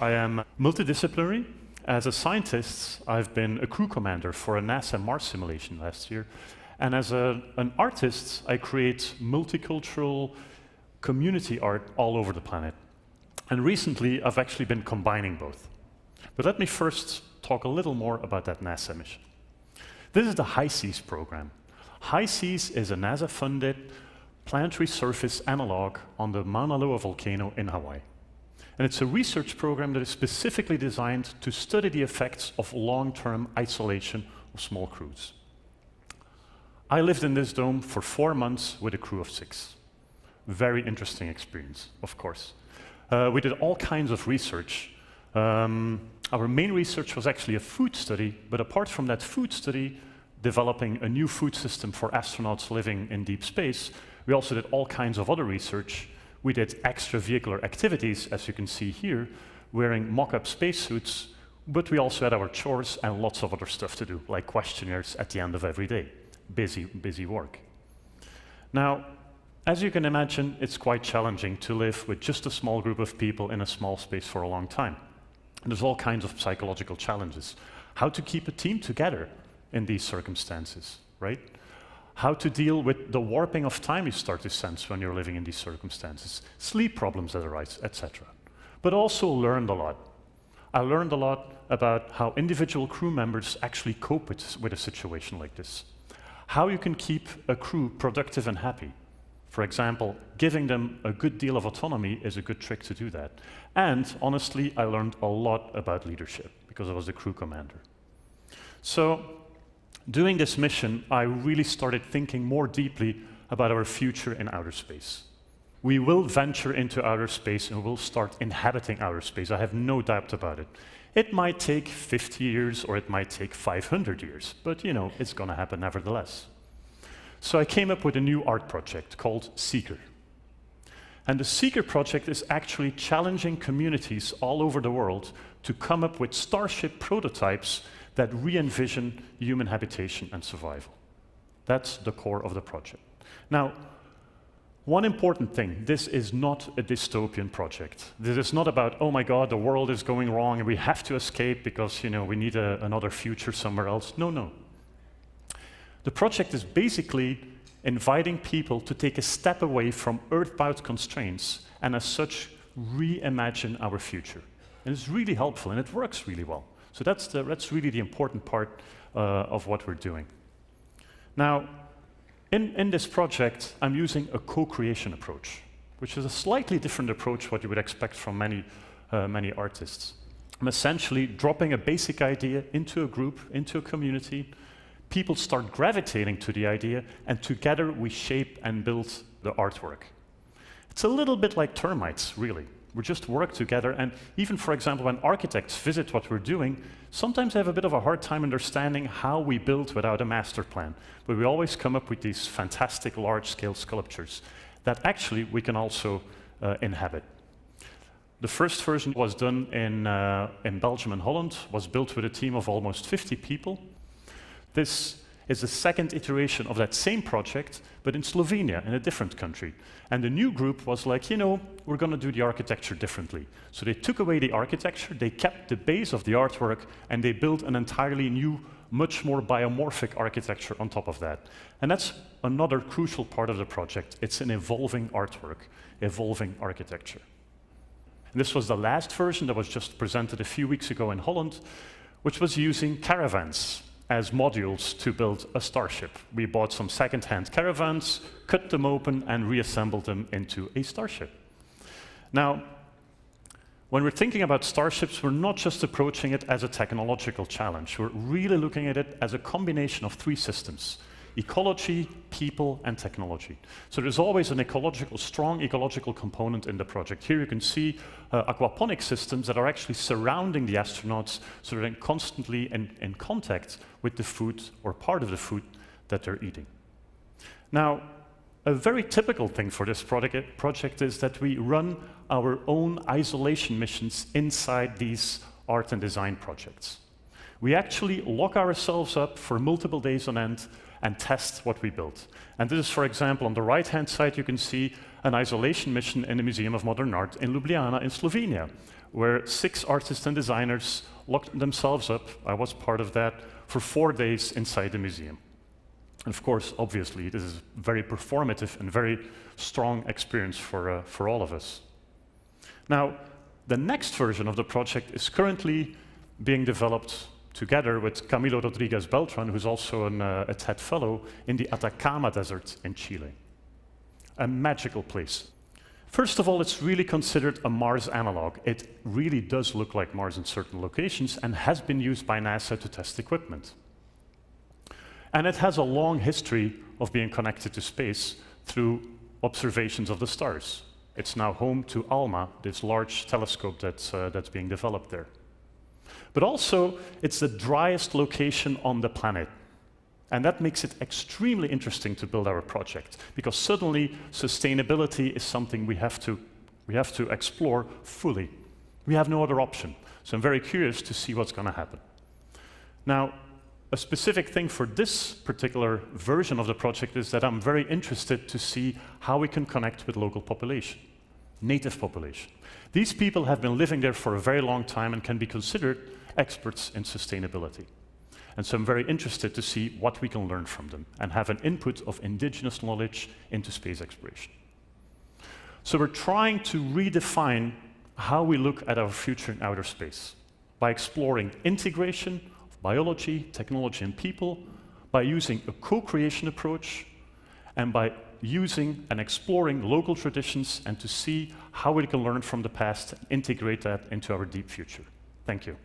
I am multidisciplinary. As a scientist, I've been a crew commander for a NASA Mars simulation last year. And as an artist, I create multicultural community art all over the planet. And recently, I've actually been combining both. But let me first talk a little more about that NASA mission. This is the High Seas program. High Seas is a NASA-funded planetary surface analog on the Mauna Loa volcano in Hawaii. And it's a research program that is specifically designed to study the effects of long-term isolation of small crews. I lived in this dome for 4 months with a crew of 6. Very interesting experience, of course. We did all kinds of research. Our main research was actually a food study, but apart from that food study, developing a new food system for astronauts living in deep space, we also did all kinds of other research. We did extravehicular activities, as you can see here, wearing mock-up spacesuits, but we also had our chores and lots of other stuff to do, like questionnaires at the end of every day. Busy work. Now, as you can imagine, it's quite challenging to live with just a small group of people in a small space for a long time. And there's all kinds of psychological challenges. How to keep a team together in these circumstances, right? How to deal with the warping of time you start to sense when you're living in these circumstances, sleep problems that arise, etc. But also learned a lot. I learned a lot about how individual crew members actually cope with a situation like this. How you can keep a crew productive and happy. For example, giving them a good deal of autonomy is a good trick to do that. And honestly, I learned a lot about leadership because I was the crew commander. So, doing this mission, I really started thinking more deeply about our future in outer space. We will venture into outer space and we'll start inhabiting outer space. I have no doubt about it. It might take 50 years or it might take 500 years, but you know, it's going to happen nevertheless. So I came up with a new art project called Seeker. And the Seeker project is actually challenging communities all over the world to come up with starship prototypes that re-envision human habitation and survival. That's the core of the project. Now, one important thing, this is not a dystopian project. This is not about, oh my God, the world is going wrong and we have to escape because, you know, we need another future somewhere else. No, no. The project is basically inviting people to take a step away from earthbound constraints and as such, reimagine our future. And it's really helpful and it works really well. So that's really the important part of what we're doing. Now, in this project, I'm using a co-creation approach, which is a slightly different approach what you would expect from many artists. I'm essentially dropping a basic idea into a group, into a community. People start gravitating to the idea, and together we shape and build the artwork. It's a little bit like termites, really. We just work together, and even, for example, when architects visit what we're doing, sometimes they have a bit of a hard time understanding how we build without a master plan. But we always come up with these fantastic large-scale sculptures that actually we can also inhabit. The first version was done in Belgium and Holland, was built with a team of almost 50 people. This is the second iteration of that same project, but in Slovenia, in a different country. And the new group was like, you know, we're going to do the architecture differently. So they took away the architecture, they kept the base of the artwork, and they built an entirely new, much more biomorphic architecture on top of that. And that's another crucial part of the project. It's an evolving artwork, evolving architecture. And this was the last version that was just presented a few weeks ago in Holland, which was using caravans as modules to build a starship. We bought some second-hand caravans, cut them open, and reassembled them into a starship. Now, when we're thinking about starships, we're not just approaching it as a technological challenge. We're really looking at it as a combination of 3 systems: ecology, people, and technology. So there's always an strong ecological component in the project. Here you can see aquaponic systems that are actually surrounding the astronauts so they're constantly in contact with the food or part of the food that they're eating. Now, a very typical thing for this project is that we run our own isolation missions inside these art and design projects. We actually lock ourselves up for multiple days on end and test what we built. And this is, for example, on the right-hand side, you can see an isolation mission in the Museum of Modern Art in Ljubljana in Slovenia, where 6 artists and designers locked themselves up, I was part of that, for 4 days inside the museum. And of course, obviously, this is a very performative and very strong experience for all of us. Now, the next version of the project is currently being developed together with Camilo Rodriguez Beltran, who's also a TED Fellow, in the Atacama Desert in Chile. A magical place. First of all, it's really considered a Mars analog. It really does look like Mars in certain locations and has been used by NASA to test equipment. And it has a long history of being connected to space through observations of the stars. It's now home to ALMA, this large telescope that's being developed there. But also, it's the driest location on the planet. And that makes it extremely interesting to build our project, because suddenly sustainability is something we have to explore fully. We have no other option. So I'm very curious to see what's going to happen. Now, a specific thing for this particular version of the project is that I'm very interested to see how we can connect with local population, native population. These people have been living there for a very long time and can be considered experts in sustainability. And so I'm very interested to see what we can learn from them and have an input of indigenous knowledge into space exploration. So we're trying to redefine how we look at our future in outer space by exploring integration of biology, technology, and people, by using a co-creation approach, and by using and exploring local traditions and to see how we can learn from the past and integrate that into our deep future. Thank you.